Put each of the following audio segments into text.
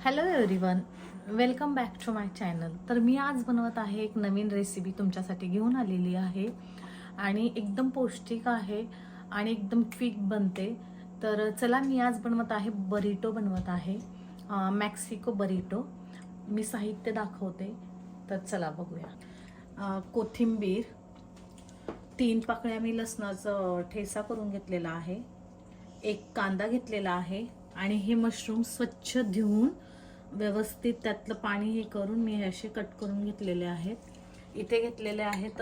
Hello everyone, welcome back to my channel. तर मी आज बनवत आहे एक नवीन रेसिपी तुमच्यासाठी घेऊन आलेली आहे आणि एकदम पौष्टिक आहे आणि एकदम क्विक बनते. तर चला, मी आज बनवत आहे बरिटो बनवत आहे, मॅक्सिको बरिटो. मी साहित्य दाखवते, तर चला बघूया. कोथिंबीर, 3 पाकळ्या मी लसणाचा ठेचा करून घेतलेला आहे, एक कांदा घेतलेला आहे आणि हे मशरूम स्वच्छ धुवून व्यवस्थित त्यातलं पाणी हे करून मी हे असे कट करून घेतलेले आहेत. इथे घेतलेले आहेत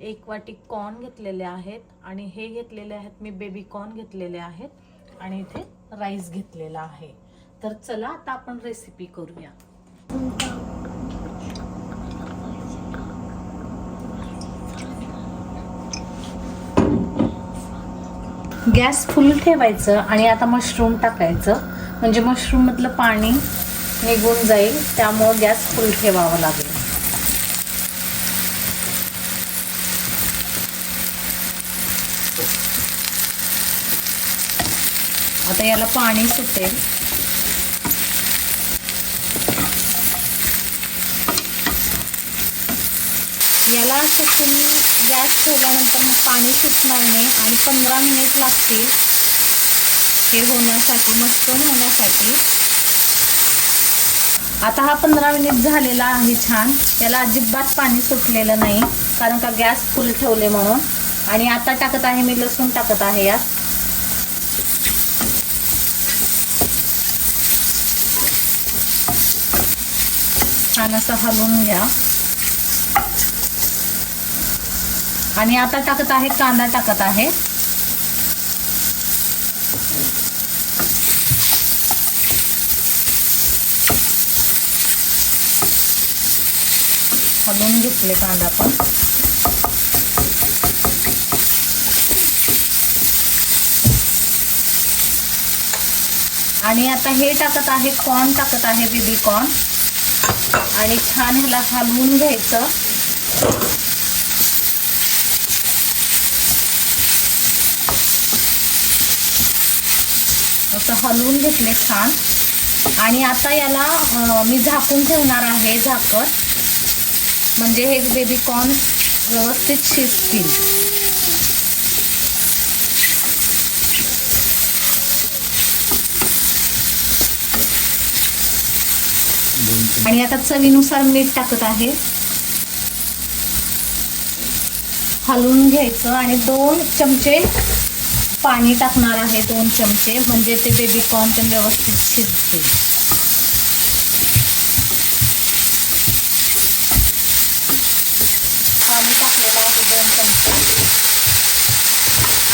1 वाटी कॉर्न घेतलेले आहेत आणि हे घेतलेले आहेत मी बेबी कॉर्न घेतलेले आहेत आणि इथे राईस घेतलेला आहे. तर चला आता आपण रेसिपी करूया. गॅस फुल ठेवायचं आणि आता मशरूम टाकायचं, म्हणजे मशरूम मधलं पाणी निघून जाईल, त्यामुळे गॅस फुल ठेवावा लागेल. आता याला पाणी सुटेल. याला असं तुम्ही गॅस ठेवल्यानंतर मग पाणी सुटणार नाही आणि 15 मिनिट लागतील हे होण्यासाठी, मशरूम होण्यासाठी. आता हा 15 मिनिट झालेला आहे छान. याला अजिबात पाणी सुटलेलं नाही कारण का गॅस फुल ठेवले म्हणून. आणि आता टाकत आहे मी लसूण टाकत आहे यात. छान असं हलवून घ्या. आणि आता टाकत आहे कांदा टाकत आहे. हलवून घेतले कांदा पण. आणि आता हे टाकत आहे कॉर्न, टाकत आहे बेबी कॉर्न आणि छान ह्याला हलवून घ्यायचं. असं हलवून घेतले छान. आणि आता याला मी झाकून ठेवणार आहे, झाकण, म्हणजे हे बेबी कॉर्न व्यवस्थित शिजतील. आणि आता चवीनुसार मीठ टाकत आहे. हलवून घ्यायचं आणि 2 चमचे पाणी टाकणार आहे, 2 चमचे, म्हणजे ते बेबी कॉर्न पण व्यवस्थित शिजते. पाणी टाकलेलं आहे 2 चमचे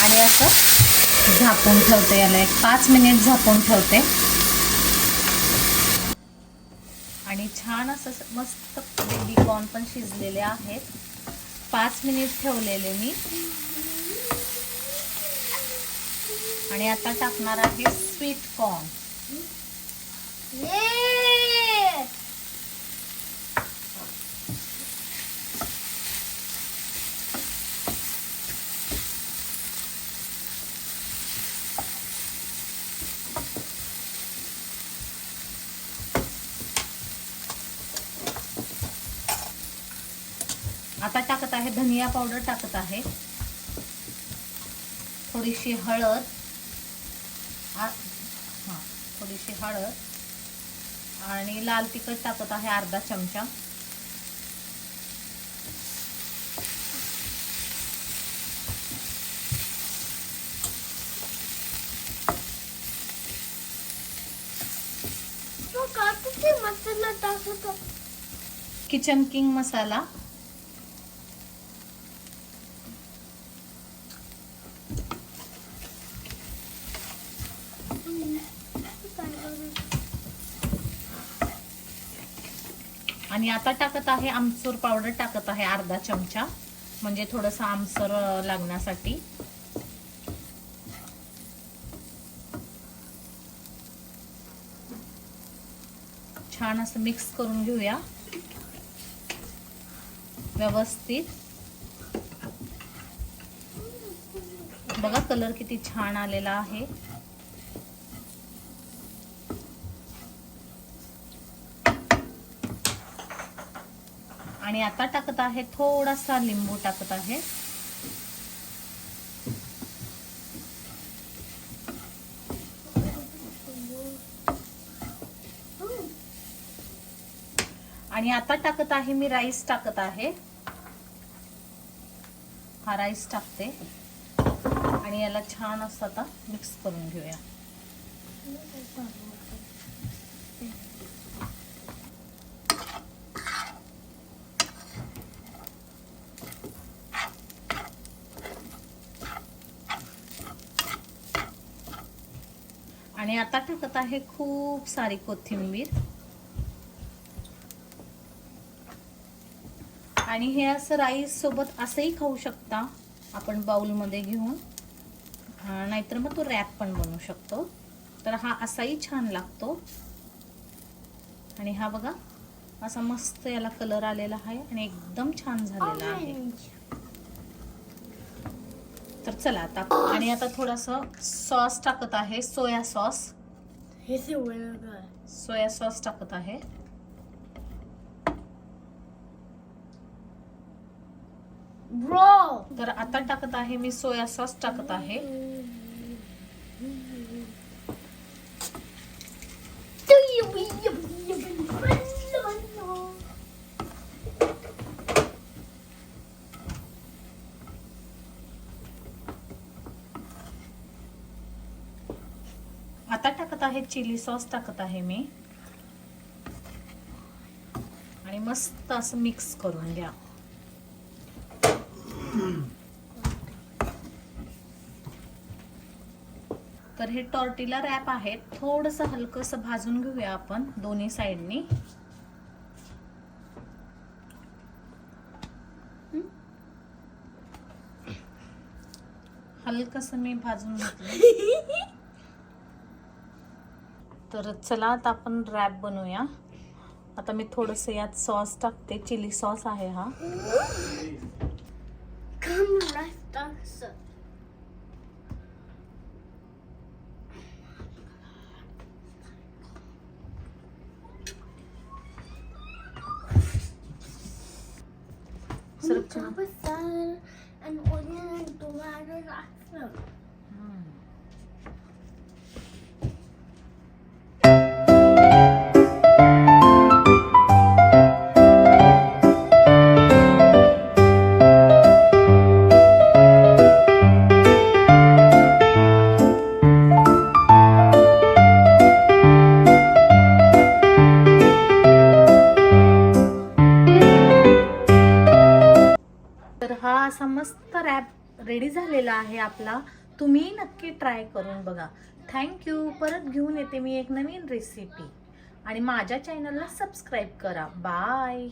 आणि असं झाकून ठेवते. याला एक 5 मिनिट झाकून ठेवते. आणि छान असं मस्त बेबी कॉर्न पण शिजलेले आहेत. 5 मिनिट ठेवलेले मी. आणि आता टाकणार आहे स्वीट कॉर्न. आता टाकत आहे धनिया पावडर, टाकत आहे थोडीशी हळद, थोडीशी हळद आणि लाल तिखट टाकत आहे अर्धा चमचा. किचन किंग मसाला, आणि आता टाकत आहे आमचूर पावडर, टाकत आहे अर्धा चमचा, म्हणजे थोडंसं आमसर लागण्यासाठी. छान असं मिक्स करून घेऊया व्यवस्थित. बघा कलर किती छान आलेला आहे. आणि आता टाकत आहे थोडासा लिंबू टाकत आहे. आणि आता टाकत आहे मी राईस टाकत आहे. हा राईस टाकते आणि याला छान असं आता मिक्स करून घेऊया. आणि आता टाकत आहे खूप सारी कोथिंबीर. आणि हे असं राईस सोबत असंही खाऊ शकता आपण बाउल मध्ये घेऊन, नाहीतर मग तो रॅप पण बनवू शकतो. तर हा असाही छान लागतो. आणि हा बघा असा मस्त याला कलर आलेला आहे आणि एकदम छान झालेला आहे. तर चला आता, आणि आता थोडासा सॉस टाकत आहे, सोया सॉस. सोया सॉस टाकत आहे. तर आता टाकत आहे मी सोया सॉस टाकत आहे. आता टाकत आहे चिली सॉस टाकत आहे मी. आणि मस्त असं मिक्स करून घ्या. तर हे टॉर्टिला रॅप आहे, थोडंसं हलकंसं भाजून घेऊया आपण दोन्ही साइडनी. हलकंसं मी भाजून घेतलं. तर चला आता आपण रॅप बनवूया. आता मी थोडंसं यात सॉस टाकते, चिली सॉस आहे हा. तर हा असा मस्त रॅप रेडी झालेला आहे आपला. तुम्ही नक्की ट्राय करून बघा. थँक्यू. परत घेऊन येते मी एक नवीन रेसिपी. आणि माझ्या चॅनलला सबस्क्राईब करा. बाय.